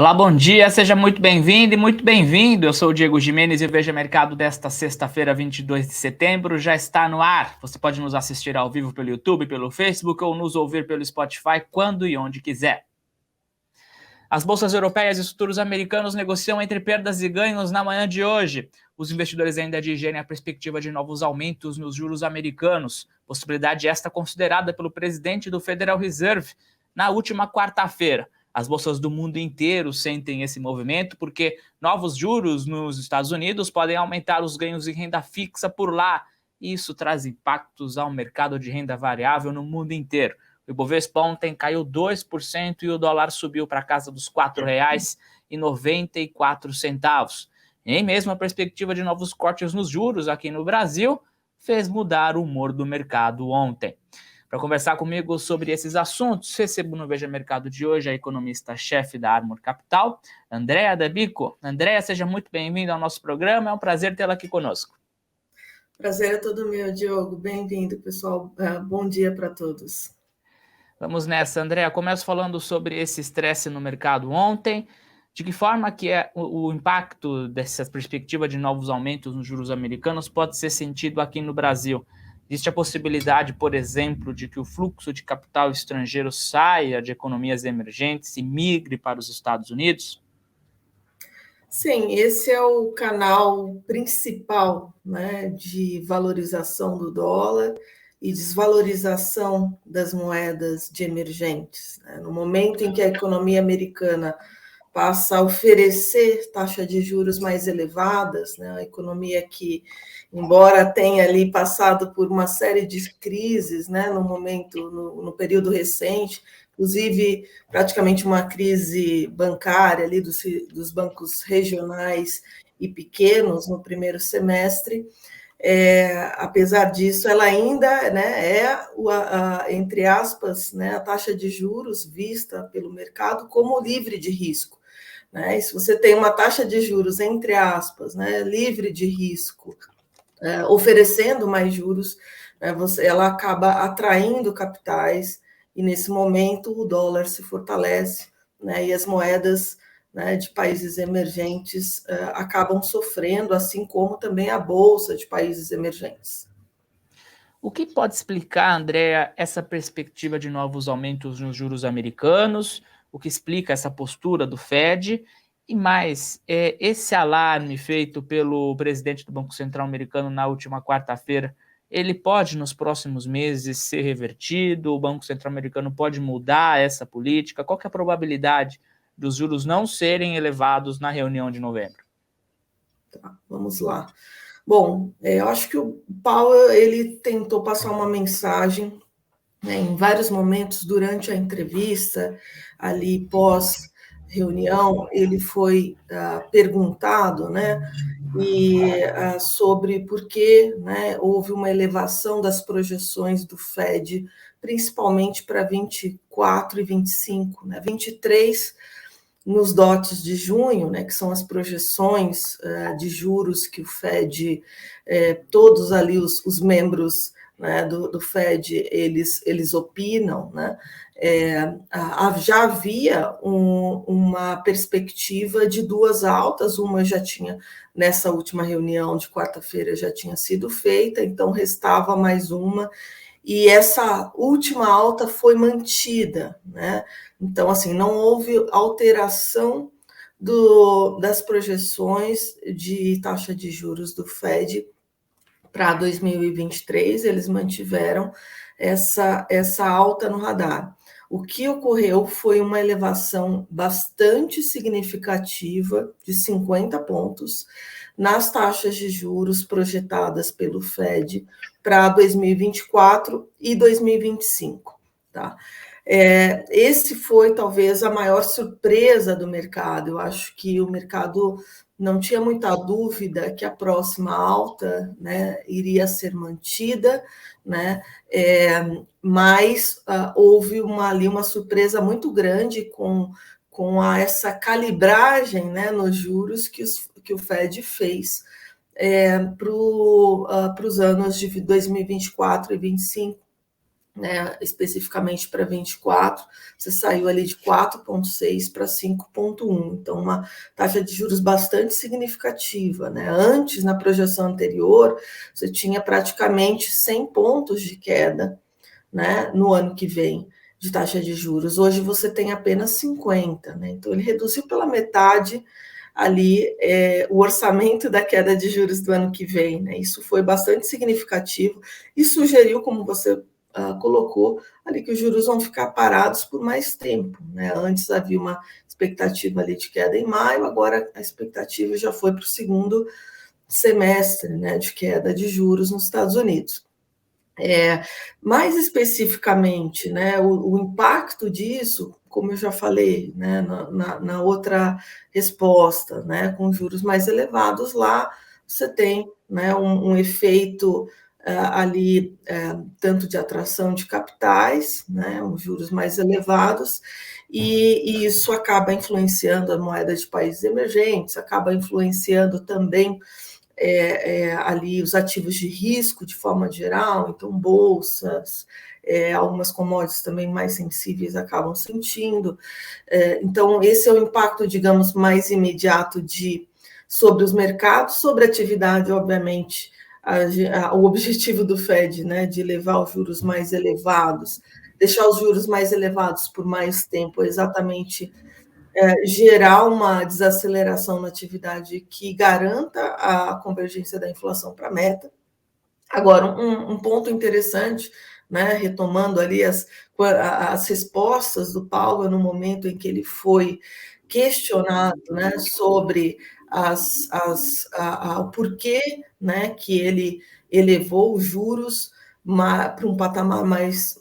Olá, bom dia, seja muito bem-vindo e muito bem-vindo. Eu sou o Diego Gimenez e o Veja Mercado desta sexta-feira, 22 de setembro, já está no ar. Você pode nos assistir ao vivo pelo YouTube, pelo Facebook ou nos ouvir pelo Spotify quando e onde quiser. As bolsas europeias e os futuros americanos negociam entre perdas e ganhos na manhã de hoje. Os investidores ainda digerem a perspectiva de novos aumentos nos juros americanos, possibilidade esta considerada pelo presidente do Federal Reserve na última quarta-feira. As bolsas do mundo inteiro sentem esse movimento porque novos juros nos Estados Unidos podem aumentar os ganhos em renda fixa por lá. Isso traz impactos ao mercado de renda variável no mundo inteiro. O Ibovespa ontem caiu 2% e o dólar subiu para a casa dos R$ 4,94. Nem mesmo a perspectiva de novos cortes nos juros aqui no Brasil fez mudar o humor do mercado ontem. Para conversar comigo sobre esses assuntos, recebo no Veja Mercado de hoje a economista-chefe da Armor Capital, Andréa Dabico. Andréa, seja muito bem-vinda ao nosso programa, é um prazer tê-la aqui conosco. Prazer é todo meu, Diogo. Bem-vindo, pessoal. Bom dia para todos. Vamos nessa, Andréa. Começo falando sobre esse estresse no mercado ontem. De que forma que o impacto dessa perspectiva de novos aumentos nos juros americanos pode ser sentido aqui no Brasil? Existe a possibilidade, por exemplo, de que o fluxo de capital estrangeiro saia de economias emergentes e migre para os Estados Unidos? Sim, esse é o canal principal, né, de valorização do dólar e desvalorização das moedas de emergentes, né? No momento em que a economia americana passa a oferecer taxas de juros mais elevadas, né? A economia que, embora tenha ali passado por uma série de crises, né, no período recente, inclusive praticamente uma crise bancária ali dos bancos regionais e pequenos no primeiro semestre. Apesar disso, ela ainda, né, entre aspas, né, a taxa de juros vista pelo mercado como livre de risco. Né? E se você tem uma taxa de juros, entre aspas, né, livre de risco, oferecendo mais juros, né, ela acaba atraindo capitais, e nesse momento o dólar se fortalece, né, e as moedas, né, de países emergentes acabam sofrendo, assim como também a bolsa de países emergentes. O que pode explicar, Andréa, essa perspectiva de novos aumentos nos juros americanos? O que explica essa postura do Fed? E mais, esse alarme feito pelo presidente do Banco Central americano na última quarta-feira, ele pode, nos próximos meses, ser revertido? O Banco Central americano pode mudar essa política? Qual que é a probabilidade dos juros não serem elevados na reunião de novembro? Tá, vamos lá. Bom, eu acho que o Powell ele tentou passar uma mensagem, né, em vários momentos durante a entrevista, ali pós-reunião, ele foi perguntado, né, sobre por que, né, houve uma elevação das projeções do Fed, principalmente para 24 e 25, né, 23 nos dotes de junho, né, que são as projeções de juros que o Fed, todos ali os membros, né, do Fed, eles opinam, né, já havia uma perspectiva de duas altas, uma já tinha, nessa última reunião de quarta-feira, já tinha sido feita, então restava mais uma, e essa última alta foi mantida, né? Então, assim, não houve alteração das projeções de taxa de juros do Fed para 2023, eles mantiveram essa alta no radar. O que ocorreu foi uma elevação bastante significativa, de 50 pontos, nas taxas de juros projetadas pelo Fed para 2024 e 2025. Tá? Esse foi talvez a maior surpresa do mercado. Eu acho que o mercado não tinha muita dúvida que a próxima alta, né, iria ser mantida, né, mas houve ali uma surpresa muito grande com essa calibragem, né, nos juros que o Fed fez para os anos de 2024 e 2025. né, especificamente para 24, você saiu ali de 4,6 para 5,1, então uma taxa de juros bastante significativa, né? Antes, na projeção anterior, você tinha praticamente 100 pontos de queda, né, no ano que vem, de taxa de juros. Hoje você tem apenas 50, né? Então ele reduziu pela metade ali o orçamento da queda de juros do ano que vem, né? Isso foi bastante significativo e sugeriu, como você colocou ali, que os juros vão ficar parados por mais tempo, né? Antes havia uma expectativa ali de queda em maio, agora a expectativa já foi para o segundo semestre, né, de queda de juros nos Estados Unidos. Mais especificamente, né, o impacto disso, como eu já falei, né, na outra resposta, né, com juros mais elevados, lá você tem, né, um efeito ali, tanto de atração de capitais, né, os juros mais elevados, e isso acaba influenciando a moeda de países emergentes, acaba influenciando também ali os ativos de risco de forma geral, então bolsas, algumas commodities também mais sensíveis acabam sentindo. Então, esse é o impacto, digamos, mais imediato sobre os mercados, sobre a atividade, obviamente, o objetivo do Fed, né, de levar os juros mais elevados, deixar os juros mais elevados por mais tempo, exatamente gerar uma desaceleração na atividade que garanta a convergência da inflação para a meta. Agora, um ponto interessante, né, retomando ali as respostas do Powell no momento em que ele foi questionado, né, sobre o porquê, né, que ele elevou os juros para um patamar mais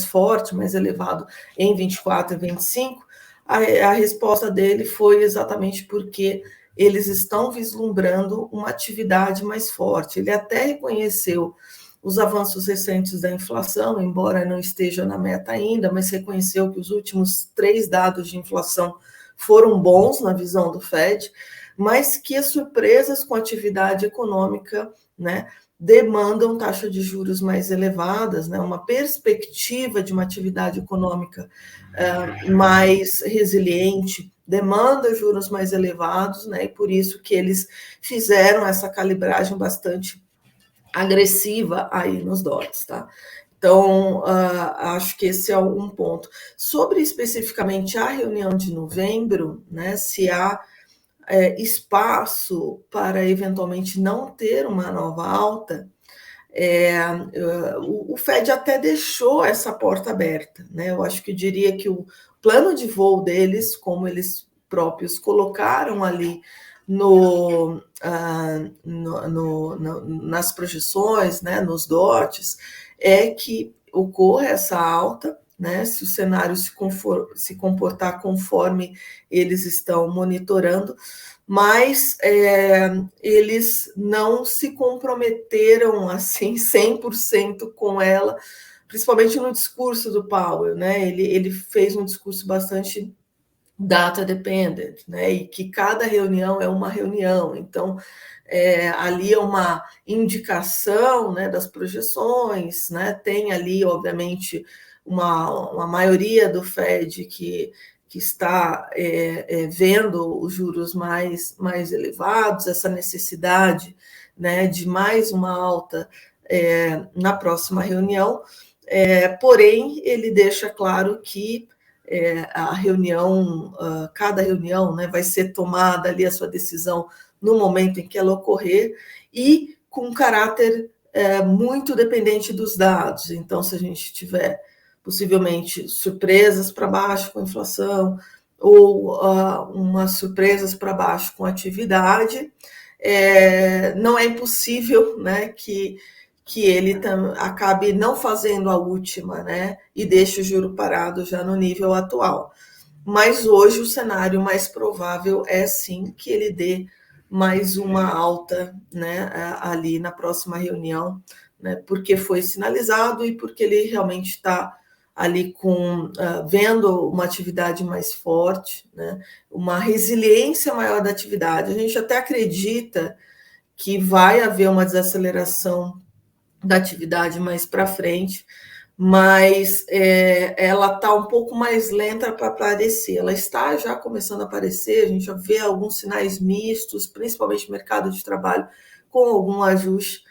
forte, mais elevado em 24 e 25, a resposta dele foi exatamente porque eles estão vislumbrando uma atividade mais forte. Ele até reconheceu os avanços recentes da inflação, embora não esteja na meta ainda, mas reconheceu que os últimos 3 dados de inflação foram bons na visão do Fed, mas que as surpresas com a atividade econômica, né, demandam taxa de juros mais elevadas, né, uma perspectiva de uma atividade econômica mais resiliente, demanda juros mais elevados, né, e por isso que eles fizeram essa calibragem bastante agressiva aí nos DOTs, tá? Então, acho que esse é um ponto. Sobre especificamente a reunião de novembro, né, se há espaço para eventualmente não ter uma nova alta, o Fed até deixou essa porta aberta, né? Eu acho que eu diria que o plano de voo deles, como eles próprios colocaram ali nas projeções, né, nos DOTs, é que ocorra essa alta, né, se o cenário se comportar conforme eles estão monitorando, mas eles não se comprometeram assim 100% com ela, principalmente no discurso do Powell, né? Ele fez um discurso bastante data dependent, né? E que cada reunião é uma reunião, então ali é uma indicação, né, das projeções, né? Tem ali, obviamente, uma maioria do Fed que está vendo os juros mais elevados, essa necessidade, né, de mais uma alta na próxima reunião, porém, ele deixa claro que a reunião, cada reunião, né, vai ser tomada ali a sua decisão no momento em que ela ocorrer e com um caráter muito dependente dos dados. Então, se a gente tiver possivelmente surpresas para baixo com a inflação ou umas surpresas para baixo com a atividade, não é impossível, né, que ele acabe não fazendo a última, né, e deixe o juro parado já no nível atual. Mas hoje o cenário mais provável é sim que ele dê mais uma alta, né, ali na próxima reunião, né, porque foi sinalizado e porque ele realmente está ali vendo uma atividade mais forte, né, uma resiliência maior da atividade. A gente até acredita que vai haver uma desaceleração da atividade mais para frente, mas ela está um pouco mais lenta para aparecer. Ela está já começando a aparecer, a gente já vê alguns sinais mistos, principalmente no mercado de trabalho, com algum ajuste,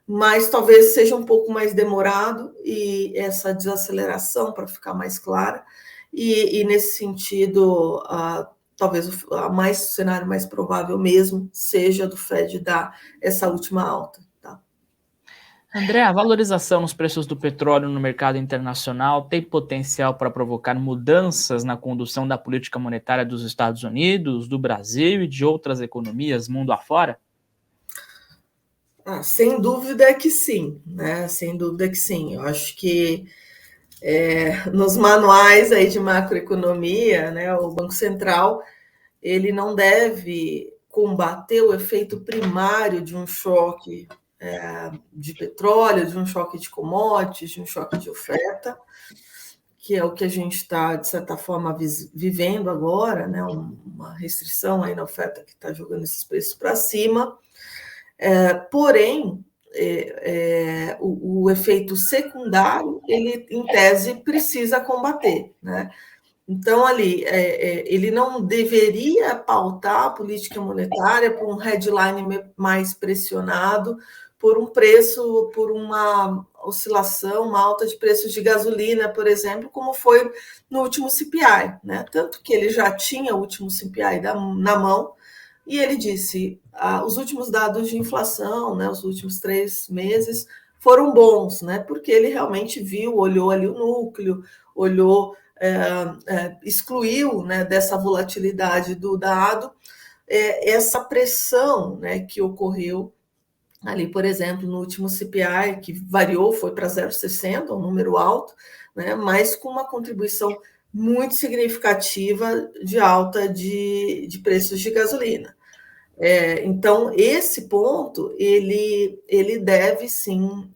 mas talvez seja um pouco mais demorado e essa desaceleração, para ficar mais clara, e nesse sentido, talvez o cenário mais provável mesmo seja do Fed dar essa última alta. Tá? André, a valorização nos preços do petróleo no mercado internacional tem potencial para provocar mudanças na condução da política monetária dos Estados Unidos, do Brasil e de outras economias mundo afora? Sem dúvida que sim, né? Sem dúvida que sim. Eu acho que nos manuais aí de macroeconomia, né, o Banco Central ele não deve combater o efeito primário de um choque de petróleo, de um choque de commodities, de um choque de oferta, que é o que a gente está, de certa forma, vivendo agora, né, uma restrição aí na oferta que está jogando esses preços para cima. Porém, o efeito secundário, ele, em tese, precisa combater, né? Então, ali, ele não deveria pautar a política monetária por um headline mais pressionado, por um preço, por uma oscilação, uma alta de preços de gasolina, por exemplo, como foi no último CPI, né? Tanto que ele já tinha o último CPI na mão, e ele disse: os últimos dados de inflação, né, os últimos 3 meses, foram bons, né, porque ele realmente viu, olhou ali o núcleo, olhou, excluiu, né, dessa volatilidade do dado, essa pressão, né, que ocorreu ali, por exemplo, no último CPI, que variou, foi para 0,60, um número alto, né, mas com uma contribuição muito significativa de alta de preços de gasolina. Então, esse ponto, ele deve, sim,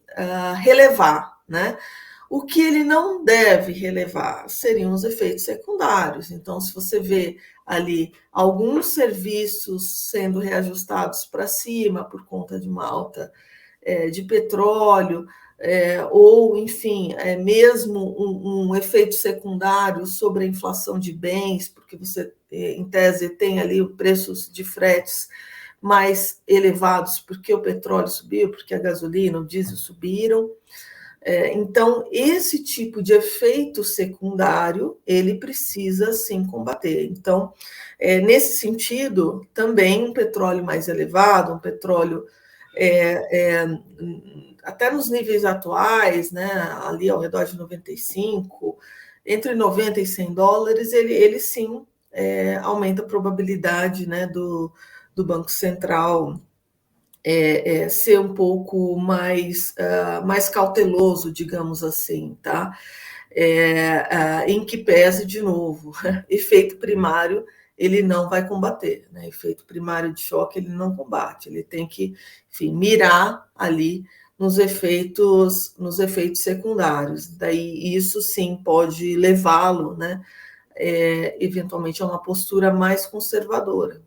relevar, né? O que ele não deve relevar seriam os efeitos secundários. Então, se você vê ali alguns serviços sendo reajustados para cima por conta de uma alta de petróleo, ou, enfim, mesmo um efeito secundário sobre a inflação de bens, porque você, em tese, tem ali preços de fretes mais elevados, porque o petróleo subiu, porque a gasolina, o diesel subiram. Então, esse tipo de efeito secundário, ele precisa, sim, combater. Então, nesse sentido, também um petróleo mais elevado, um petróleo até nos níveis atuais, né, ali ao redor de 95, entre 90 e 100 dólares, ele sim aumenta a probabilidade, né, do Banco Central ser um pouco mais cauteloso, digamos assim, tá? Em que pese, de novo, efeito primário ele não vai combater, né? Efeito primário de choque ele não combate, ele tem que, enfim, mirar ali nos efeitos secundários. Daí isso sim pode levá-lo, né, eventualmente a uma postura mais conservadora.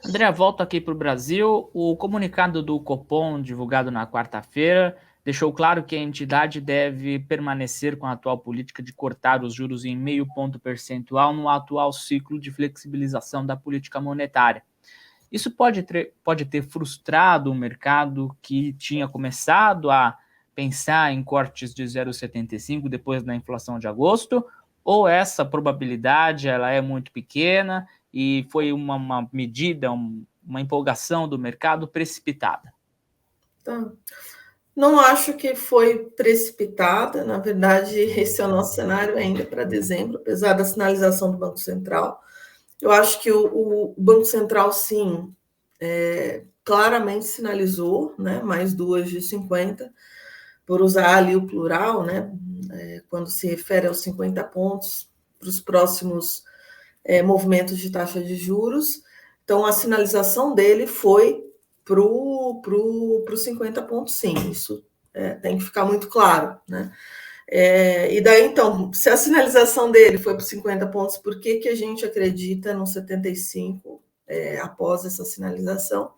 André, volta aqui para o Brasil. O comunicado do Copom, divulgado na quarta-feira, deixou claro que a entidade deve permanecer com a atual política de cortar os juros em 0,5 ponto percentual no atual ciclo de flexibilização da política monetária. Isso pode ter frustrado o mercado que tinha começado a pensar em cortes de 0,75 depois da inflação de agosto, ou essa probabilidade ela é muito pequena e foi uma medida, uma empolgação do mercado precipitada? Tá. Não acho que foi precipitada, na verdade, esse é o nosso cenário ainda para dezembro, apesar da sinalização do Banco Central. Eu acho que o Banco Central, sim, claramente sinalizou, né, mais 2,50, por usar ali o plural, né, quando se refere aos 50 pontos para os próximos movimentos de taxa de juros. Então, a sinalização dele foi para o 50 pontos, sim, isso tem que ficar muito claro, né? E daí, então, se a sinalização dele foi para 50 pontos, por que a gente acredita no 75 após essa sinalização?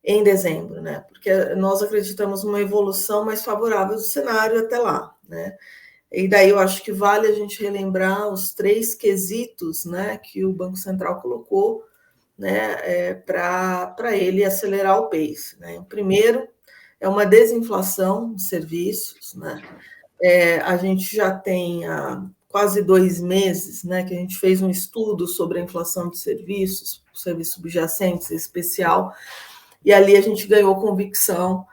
em dezembro, né? Porque nós acreditamos numa evolução mais favorável do cenário até lá, né? E daí eu acho que vale a gente relembrar os 3 quesitos, né, que o Banco Central colocou, né, para ele acelerar o pace, né? O primeiro é uma desinflação de serviços, né? A gente já tem há quase 2 meses, né, que a gente fez um estudo sobre a inflação de serviços subjacentes em especial, e ali a gente ganhou convicção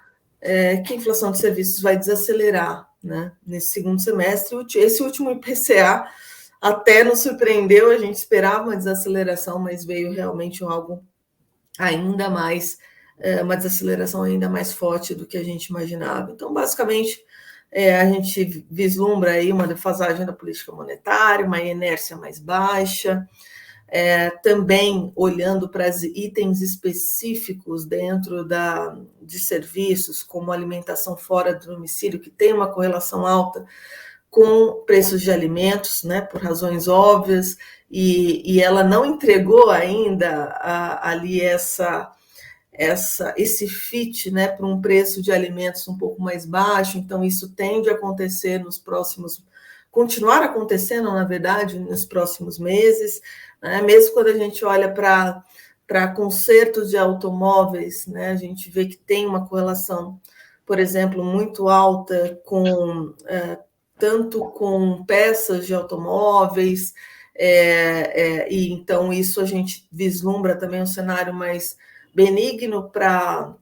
que a inflação de serviços vai desacelerar, né, nesse segundo semestre. Esse último IPCA até nos surpreendeu, a gente esperava uma desaceleração, mas veio realmente algo ainda mais, uma desaceleração ainda mais forte do que a gente imaginava. Então, basicamente, a gente vislumbra aí uma defasagem da política monetária, uma inércia mais baixa, também olhando para os itens específicos dentro de serviços, como alimentação fora do domicílio, que tem uma correlação alta com preços de alimentos, né, por razões óbvias, e ela não entregou ainda ali esse fit, né, para um preço de alimentos um pouco mais baixo, então isso tende a acontecer continuar acontecendo, na verdade, nos próximos meses, né? Mesmo quando a gente olha para consertos de automóveis, né, a gente vê que tem uma correlação, por exemplo, muito alta tanto com peças de automóveis, e então isso a gente vislumbra também um cenário mais benigno para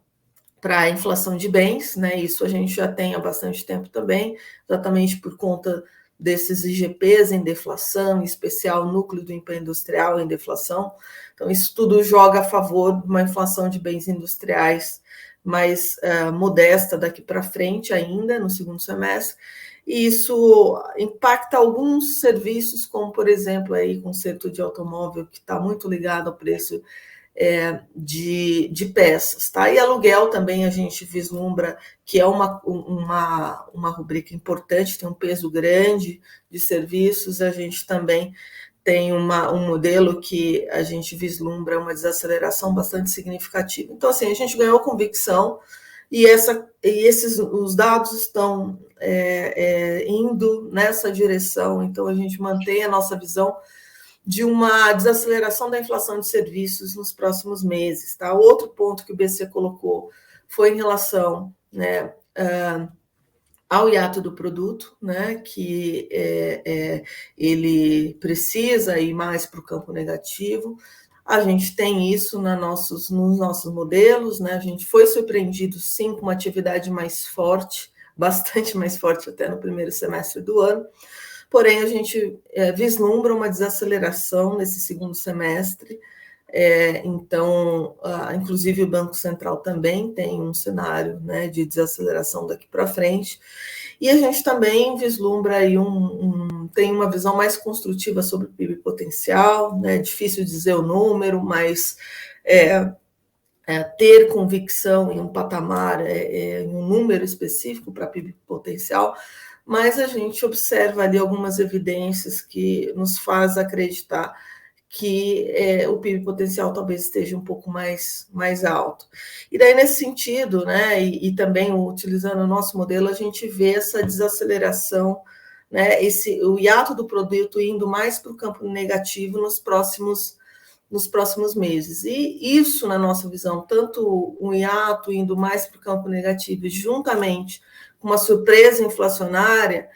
a inflação de bens, né? Isso a gente já tem há bastante tempo também, exatamente por conta desses IGPs em deflação, em especial o núcleo do emprego industrial em deflação. Então, isso tudo joga a favor de uma inflação de bens industriais mais modesta daqui para frente ainda, no segundo semestre, e isso impacta alguns serviços, como, por exemplo, aí, conserto de automóvel, que está muito ligado ao preço de peças, tá? E aluguel também a gente vislumbra que é uma rubrica importante, tem um peso grande de serviços, a gente também tem um modelo que a gente vislumbra uma desaceleração bastante significativa. Então, assim, a gente ganhou convicção e os dados estão indo nessa direção, então a gente mantém a nossa visão de uma desaceleração da inflação de serviços nos próximos meses. Tá? Outro ponto que o BC colocou foi em relação, né, ao hiato do produto, né, que ele precisa ir mais para o campo negativo. A gente tem isso nos nossos modelos, né? A gente foi surpreendido, sim, com uma atividade mais forte, bastante mais forte até no primeiro semestre do ano. Porém, a gente vislumbra uma desaceleração nesse segundo semestre, então, inclusive o Banco Central também tem um cenário, né, de desaceleração daqui para frente, e a gente também vislumbra aí tem uma visão mais construtiva sobre o PIB potencial, né, difícil dizer o número, mas ter convicção em um patamar, em um número específico para PIB potencial, mas a gente observa ali algumas evidências que nos faz acreditar que o PIB potencial talvez esteja um pouco mais alto. E daí, nesse sentido, né, e também utilizando o nosso modelo, a gente vê essa desaceleração, né, o hiato do produto indo mais para o campo negativo nos próximos meses. E isso, na nossa visão, tanto um hiato indo mais para o campo negativo, juntamente com uma surpresa inflacionária,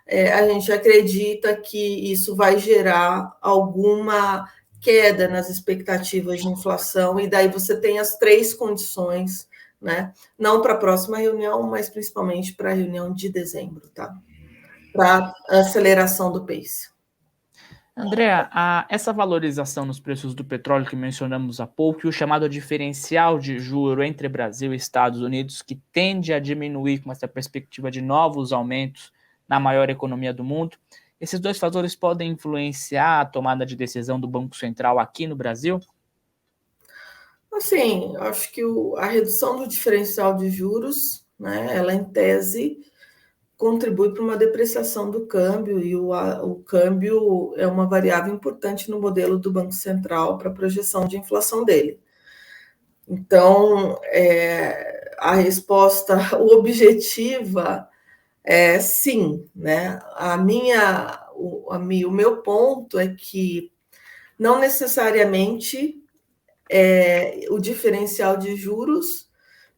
a gente acredita que isso vai gerar alguma queda nas expectativas de inflação, e daí você tem as 3 condições, né? Não para a próxima reunião, mas principalmente para a reunião de dezembro, tá? Para a aceleração do pace. Andréa, essa valorização nos preços do petróleo que mencionamos há pouco e o chamado diferencial de juro entre Brasil e Estados Unidos, que tende a diminuir com essa perspectiva de novos aumentos na maior economia do mundo, esses 2 fatores podem influenciar a tomada de decisão do Banco Central aqui no Brasil? Assim, acho que a redução do diferencial de juros, né, ela em tese contribui para uma depreciação do câmbio, e o câmbio é uma variável importante no modelo do Banco Central para a projeção de inflação dele. Então, a resposta objetiva é sim, né? O meu ponto é que não necessariamente o diferencial de juros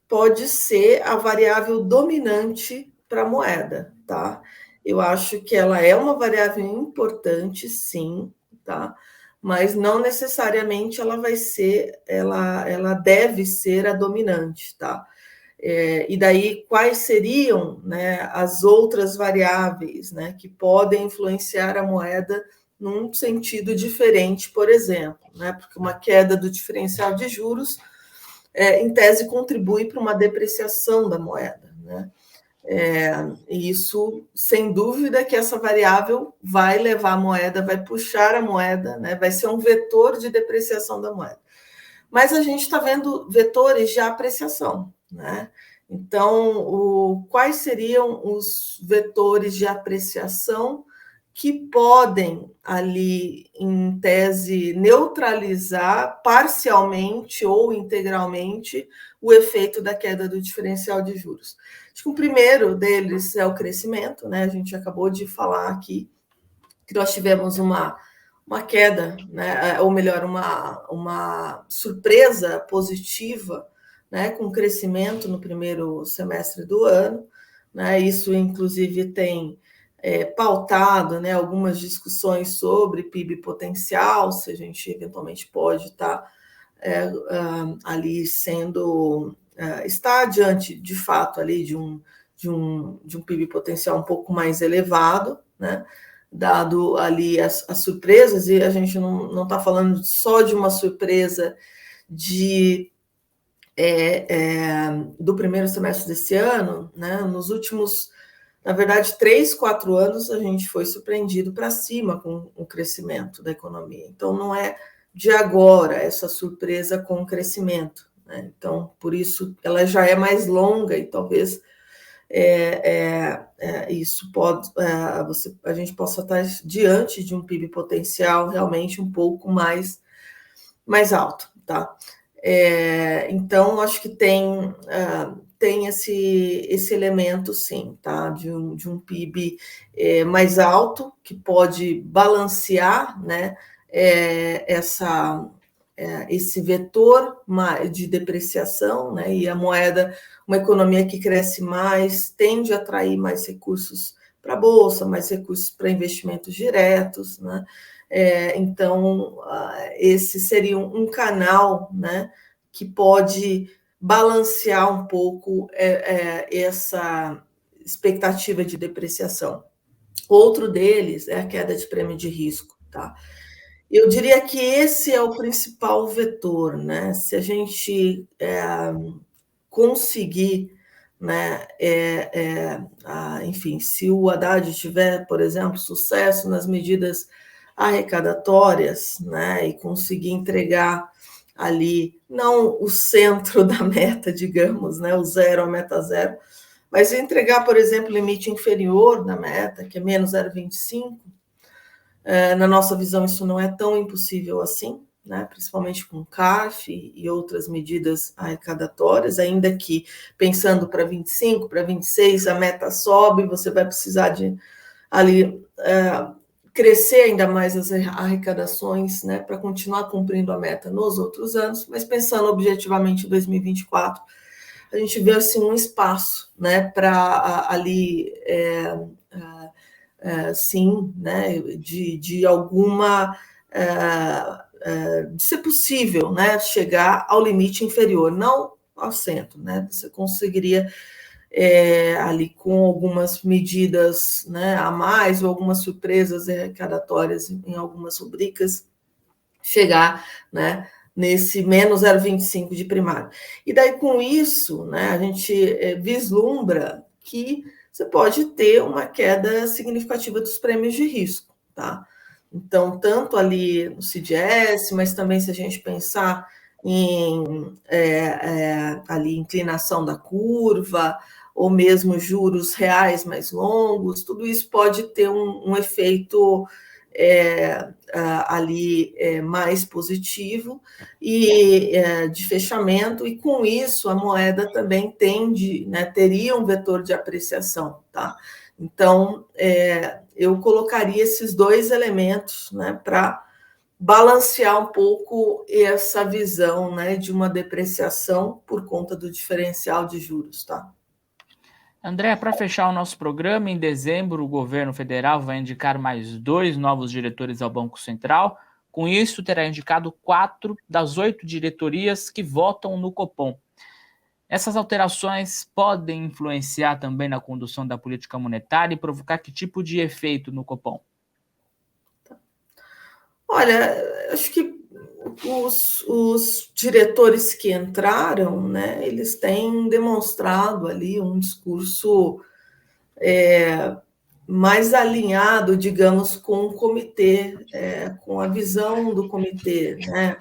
pode ser a variável dominante para a moeda, tá? Eu acho que ela é uma variável importante, sim, tá? Mas não necessariamente ela deve ser a dominante, tá? E daí, quais seriam, né, as outras variáveis, né, que podem influenciar a moeda num sentido diferente, por exemplo, né? Porque uma queda do diferencial de juros em tese, contribui para uma depreciação da moeda, né? E isso, sem dúvida, que essa variável vai levar a moeda, vai puxar a moeda, né? Vai ser um vetor de depreciação da moeda. Mas a gente está vendo vetores de apreciação, né? Então, quais seriam os vetores de apreciação que podem ali, em tese, neutralizar parcialmente ou integralmente o efeito da queda do diferencial de juros? Acho que o primeiro deles é o crescimento, né? A gente acabou de falar aqui que nós tivemos uma queda, né? Ou melhor, uma surpresa positiva, né? Com crescimento no primeiro semestre do ano, né? Isso, inclusive, tem pautado, né, algumas discussões sobre PIB potencial, se a gente eventualmente pode estar ali está diante, de fato, ali de um PIB potencial um pouco mais elevado, né, dado ali as surpresas, e a gente não está falando só de uma surpresa do primeiro semestre desse ano, né, nos últimos, na verdade, 3, 4 anos, a gente foi surpreendido para cima com o crescimento da economia. Então, não é de agora essa surpresa com o crescimento, né? Então, por isso, ela já é mais longa e talvez isso a gente possa estar diante de um PIB potencial realmente um pouco mais alto, tá? Então, acho que tem esse elemento, sim, tá? De um PIB mais alto, que pode balancear, né, esse vetor de depreciação, né? E a moeda, uma economia que cresce mais, tende a atrair mais recursos para a Bolsa, mais recursos para investimentos diretos, né? Então, esse seria um canal, né, que pode balancear um pouco essa expectativa de depreciação. Outro deles é a queda de prêmio de risco, tá? Eu diria que esse é o principal vetor, né? Se a gente conseguir, né, enfim, se o Haddad tiver, por exemplo, sucesso nas medidas arrecadatórias, né, e conseguir entregar ali, não o centro da meta, digamos, né, o zero, a meta zero, mas entregar, por exemplo, limite inferior da meta, que é menos 0,25, na nossa visão, isso não é tão impossível assim, né? Principalmente com CARF e outras medidas arrecadatórias, ainda que pensando para 25, para 26, a meta sobe, você vai precisar de ali crescer ainda mais as arrecadações, né, para continuar cumprindo a meta nos outros anos, mas pensando objetivamente em 2024, a gente vê assim um espaço, né, para ali sim, né, de alguma de ser possível, né, chegar ao limite inferior, não ao centro, né? Você conseguiria ali com algumas medidas, né, a mais ou algumas surpresas arrecadatórias em algumas rubricas, chegar, né, nesse menos 0,25 de primário. E daí, com isso, né, a gente vislumbra que você pode ter uma queda significativa dos prêmios de risco, tá? Então, tanto ali no CDS, mas também se a gente pensar em ali inclinação da curva, ou mesmo juros reais mais longos, tudo isso pode ter um efeito ali mais positivo e de fechamento, e com isso a moeda também tende, né, teria um vetor de apreciação, tá? Então, eu colocaria esses dois elementos, né, para balancear um pouco essa visão, né, de uma depreciação por conta do diferencial de juros, tá? André, para fechar o nosso programa, em dezembro o governo federal vai indicar mais 2 novos diretores ao Banco Central. Com isso, terá indicado 4 das 8 diretorias que votam no Copom. Essas alterações podem influenciar também na condução da política monetária e provocar que tipo de efeito no Copom? Olha, acho que os diretores que entraram, né, eles têm demonstrado ali um discurso mais alinhado, digamos, com o comitê, com a visão do comitê, né?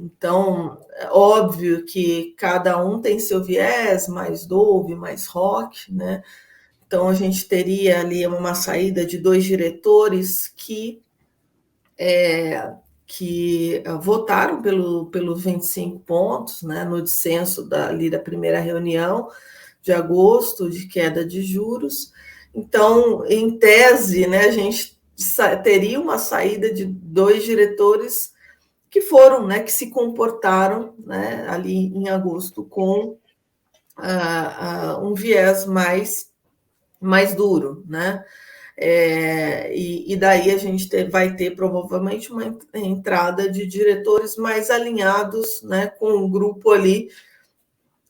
Então, é óbvio que cada um tem seu viés, mais Dove, mais Rock, né? Então, a gente teria ali uma saída de 2 diretores que votaram pelos 25 pontos, né, no dissenso ali da primeira reunião de agosto, de queda de juros. Então, em tese, né, a gente teria uma saída de 2 diretores que foram, né, que se comportaram, né, ali em agosto com um viés mais duro, né? E daí a gente vai ter provavelmente uma entrada de diretores mais alinhados, né, com o grupo ali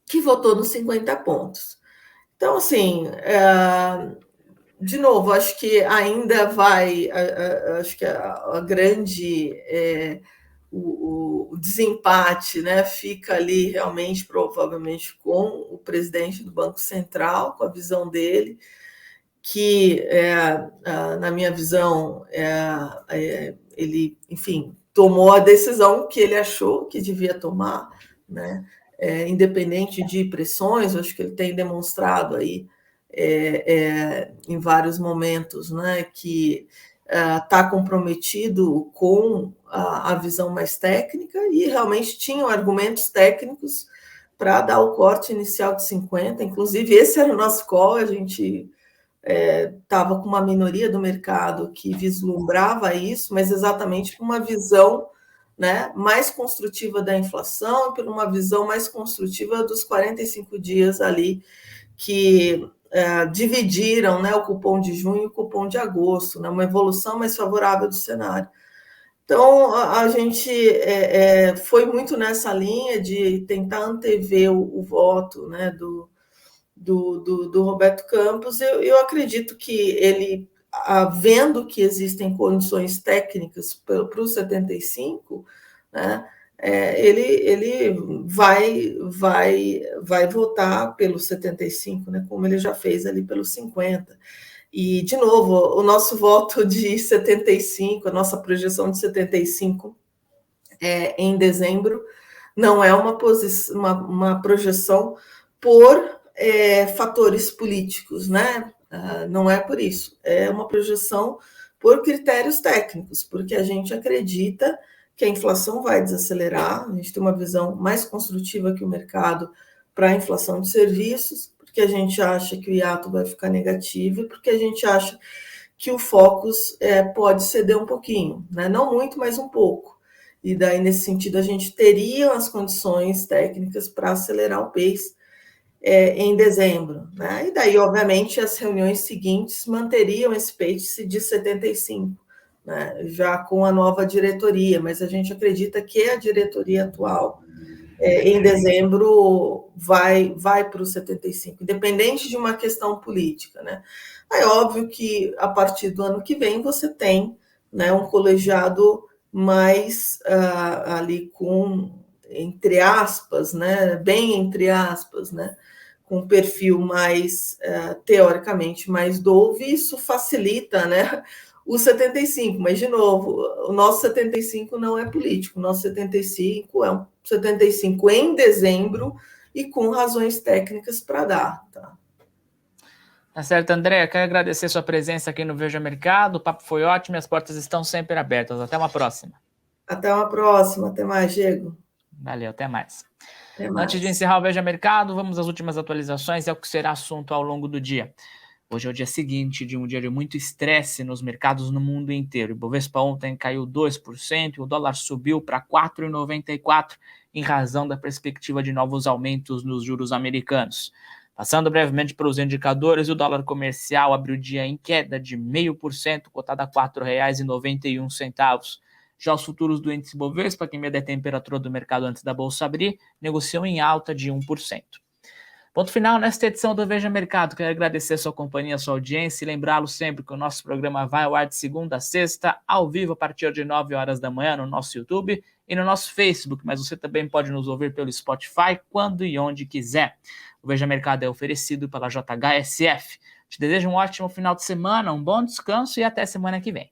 que votou nos 50 pontos. Então, assim, de novo, acho que ainda vai, acho que a grande, o desempate, né, fica ali realmente, provavelmente, com o presidente do Banco Central, com a visão dele, que, na minha visão, ele, enfim, tomou a decisão que ele achou que devia tomar, né? Independente de pressões, acho que ele tem demonstrado aí em vários momentos, né, que está comprometido com a visão mais técnica e realmente tinham argumentos técnicos para dar o corte inicial de 50, inclusive esse era o nosso call, a gente estava com uma minoria do mercado que vislumbrava isso, mas exatamente por uma visão, né, mais construtiva da inflação, por uma visão mais construtiva dos 45 dias ali que dividiram, né, o cupom de junho e o cupom de agosto, né, uma evolução mais favorável do cenário. Então, a gente foi muito nessa linha de tentar antever o voto, né, do Roberto Campos. Eu acredito que ele, vendo que existem condições técnicas para os 75, né, ele vai votar pelos 75, né, como ele já fez ali pelos 50. E, de novo, o nosso voto de 75, a nossa projeção de 75 em dezembro, não é uma projeção por fatores políticos, né? Não é por isso, é uma projeção por critérios técnicos, porque a gente acredita que a inflação vai desacelerar, a gente tem uma visão mais construtiva que o mercado para a inflação de serviços, porque a gente acha que o hiato vai ficar negativo, porque a gente acha que o Focus pode ceder um pouquinho, né? Não muito, mas um pouco. E daí, nesse sentido, a gente teria as condições técnicas para acelerar o pace em dezembro, né? E daí, obviamente, as reuniões seguintes manteriam esse pace de 75, né? Já com a nova diretoria, mas a gente acredita que a diretoria atual, em dezembro, vai para os 75, independente de uma questão política, né? É óbvio que, a partir do ano que vem, você tem, né, um colegiado mais ali com, entre aspas, né, bem entre aspas, né, com um perfil mais, teoricamente, mais Dove, isso facilita, né, o 75, mas, de novo, o nosso 75 não é político, o nosso 75 é um 75 em dezembro e com razões técnicas para dar, tá? Tá certo, André. Quero agradecer sua presença aqui no Veja Mercado. O papo foi ótimo e as portas estão sempre abertas. Até uma próxima. Até uma próxima. Até mais, Diego. Valeu, até mais. Até Antes de mais. encerrar o Veja Mercado, vamos às últimas atualizações e ao que será assunto ao longo do dia. Hoje é o dia seguinte de um dia de muito estresse nos mercados no mundo inteiro. O Ibovespa ontem caiu 2% e o dólar subiu para 4,94 em razão da perspectiva de novos aumentos nos juros americanos. Passando brevemente para os indicadores, o dólar comercial abriu o dia em queda de 0,5%, cotado a R$ 4,91. Já os futuros do índice Bovespa, que mede a temperatura do mercado antes da bolsa abrir, negociam em alta de 1%. Ponto final nesta edição do Veja Mercado. Quero agradecer a sua companhia, a sua audiência e lembrá-lo sempre que o nosso programa vai ao ar de segunda a sexta, ao vivo a partir de 9 horas da manhã no nosso YouTube e no nosso Facebook, mas você também pode nos ouvir pelo Spotify quando e onde quiser. O Veja Mercado é oferecido pela JHSF. Te desejo um ótimo final de semana, um bom descanso e até semana que vem.